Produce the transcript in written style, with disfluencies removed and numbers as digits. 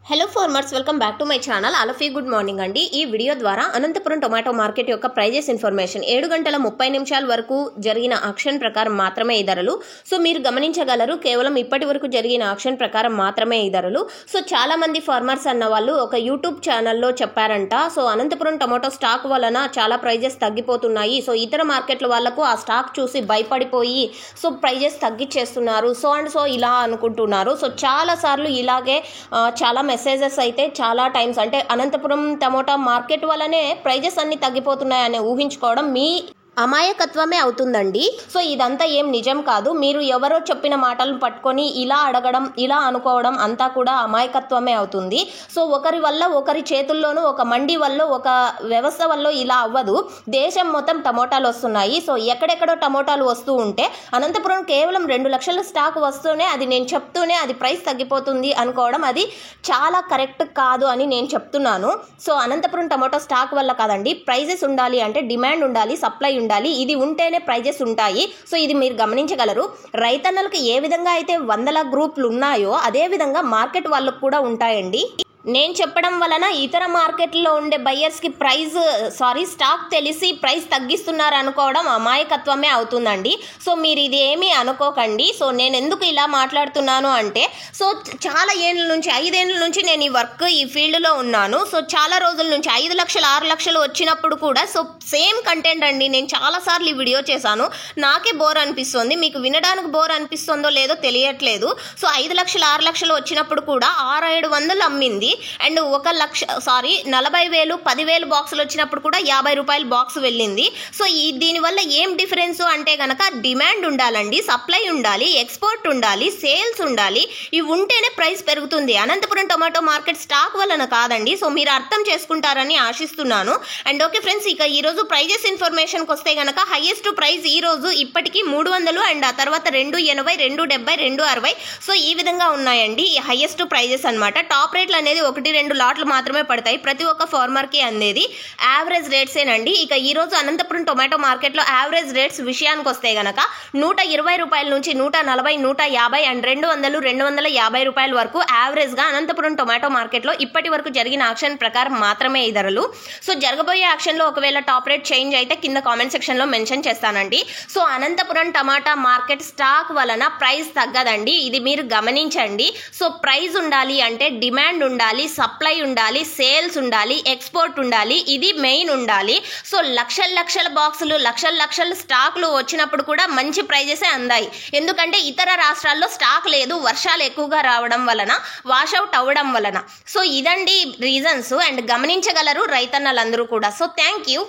Hello farmers, welcome back to my channel. అలఫీ good morning అండి. ఈ వీడియో ద్వారా అనంతపురం టొమాటో మార్కెట్ యొక్క ప్రైజెస్ ఇన్ఫర్మేషన్ 7 గంటల 30 నిమిషాల వరకు జరిగిన ఆక్షన్ ప్రకారం మాత్రమే ఈ ధరలు. సో మీరు గమనించగలరు, కేవలం ఇప్పటి వరకు జరిగిన ఆక్షన్ ప్రకారం మాత్రమే ఈ ధరలు. సో చాలా మంది ఫార్మర్స్ అన్న వాళ్ళు ఒక యూట్యూబ్ ఛానల్లో చెప్పారంట, సో అనంతపురం టొమాటో స్టాక్ వలన చాలా ప్రైజెస్ తగ్గిపోతున్నాయి, సో ఇతర మార్కెట్ల వాళ్ళకు ఆ స్టాక్ చూసి భయపడిపోయి సో ప్రైజెస్ తగ్గించేస్తున్నారు, సో ఇలా అనుకుంటున్నారు. సో చాలా సార్లు ఇలాగే చాలా మెసేజెస్ అయితే చాలా టైమ్స్ అంటే అనంతపురం టమోటా మార్కెట్ వల్లనే ప్రైజెస్ అన్ని తగ్గిపోతున్నాయని ఊహించుకోవడం మీ అమాయకత్వమే అవుతుందండి. సో ఇదంతా ఏం నిజం కాదు. మీరు ఎవరో చెప్పిన మాటలను పట్టుకొని ఇలా అడగడం, ఇలా అనుకోవడం అంతా కూడా అమాయకత్వమే అవుతుంది. సో ఒకరి వల్ల, ఒకరి చేతుల్లోనూ, ఒక మండి వల్ల, ఒక వ్యవస్థ వల్ల ఇలా అవ్వదు. దేశం మొత్తం టమోటాలు వస్తున్నాయి. సో ఎక్కడెక్కడో టమోటాలు వస్తూ ఉంటే అనంతపురం కేవలం 2 లక్షల స్టాక్ వస్తూనే అది నేను చెప్తూనే అది ప్రైస్ తగ్గిపోతుంది అనుకోవడం అది చాలా కరెక్ట్ కాదు అని నేను చెప్తున్నాను. సో అనంతపురం టమోటా స్టాక్ వల్ల కాదండి, ప్రైజెస్ ఉండాలి అంటే డిమాండ్ ఉండాలి, సప్లై ఉండాలి. ఇది ఉంటేనే ప్రైజెస్ ఉంటాయి. సో ఇది మీరు గమనించగలరు. రైతన్నలకు ఏ విధంగా అయితే 100 గ్రూపులు ఉన్నాయో అదే విధంగా మార్కెట్ వాళ్ళకు కూడా ఉంటాయండి. నేను చెప్పడం వలన ఇతర మార్కెట్లో ఉండే బయ్యర్స్కి స్టాక్ తెలిసి ప్రైస్ తగ్గిస్తున్నారు అనుకోవడం అమాయకత్వమే అవుతుందండి. సో మీరు ఇది ఏమీ అనుకోకండి. సో నేను ఎందుకు ఇలా మాట్లాడుతున్నాను అంటే, సో చాలా ఏళ్ళ నుంచి 5 ఏళ్ళ నుంచి నేను ఈ ఫీల్డ్లో ఉన్నాను. సో చాలా రోజుల నుంచి 5 లక్షలు 6 లక్షలు వచ్చినప్పుడు కూడా సో సేమ్ కంటెంట్ అండి. నేను చాలాసార్లు ఈ వీడియో చేశాను. నాకే బోర్ అనిపిస్తుంది, మీకు వినడానికి బోర్ అనిపిస్తుందో లేదో తెలియట్లేదు. సో 5 లక్షలు 6 లక్షలు వచ్చినప్పుడు కూడా 600-700 అమ్మింది. అండ్ 40,000 10,000 బాక్సులు వచ్చినప్పుడు కూడా 50 రూపాయల బాక్స్ వెళ్ళింది. సో దీనివల్ల ఏం డిఫరెన్స్ అంటే కనుక డిమాండ్ ఉండాలండి, సప్లై ఉండాలి, ఎక్స్పోర్ట్ ఉండాలి, సేల్స్ ఉండాలి. ఇవి ఉంటేనే ప్రైస్ పెరుగుతుంది. అనంతపురం టొమాటో మార్కెట్ స్టాక్ వలన కాదండి. సో మీరు అర్థం చేసుకుంటారని ఆశిస్తున్నాను. అండ్ ఓకే ఫ్రెండ్స్, ఇక ఈరోజు ప్రైజెస్ ఇన్ఫర్మేషన్కి వస్తే కనుక హైయెస్ట్ ప్రైస్ ఈరోజు ఇప్పటికీ 300 అండ్ ఆ తర్వాత 280, 270, 260. సో ఈ విధంగా ఉన్నాయండి ఈ హైయెస్ట్ ప్రైజెస్ అనమాట. టాప్ రేట్లు అనేది 1-2 లాట్లు మాత్రమే పడతాయి ప్రతి ఒక్క ఫార్మర్కి అనేది. యావరేజ్ రేట్సేనండి. ఇక ఈరోజు అనంతపురం టొమాటో మార్కెట్లో యావరేజ్ రేట్స్ విషయానికి వస్తే గనక 120 రూపాయల నుంచి 140, 150 అండ్ 200, 250 రూపాయల వరకు యావరేజ్గా అనంతపురం టొమాటో మార్కెట్లో ఇప్పటి వరకు జరిగిన ఆక్షన్ ప్రకారం మాత్రమే ఈ ధరలు. సో జరగబోయే ఆక్షన్లో ఒకవేళ టాప్ రేట్ చేంజ్ అయితే కింద కామెంట్ సెక్షన్లో మెన్షన్ చేస్తానండి. సో అనంతపురం టమాటా మార్కెట్ స్టాక్ వలన ప్రైస్ తగ్గదండి, ఇది మీరు గమనించండి. సో ప్రైస్ ఉండాలి అంటే డిమాండ్ ఉండాలి, సప్లై ఉండాలి, సేల్స్ ఉండాలి, ఎక్స్పోర్ట్ ఉండాలి, ఇది మెయిన్ ఉండాలి. సో లక్షల బాక్సులు, లక్షల స్టాక్లు వచ్చినప్పుడు కూడా మంచి ప్రైజెసే అందాయి. ఎందుకంటే ఇతర రాష్ట్రాల్లో స్టాక్ లేదు, వర్షాలు ఎక్కువగా రావడం వలన, వాషౌట్ అవ్వడం వలన. సో ఇదండి రీజన్స్. అండ్ గమనించగలరు రైతన్నలందరూ కూడా. So thank you.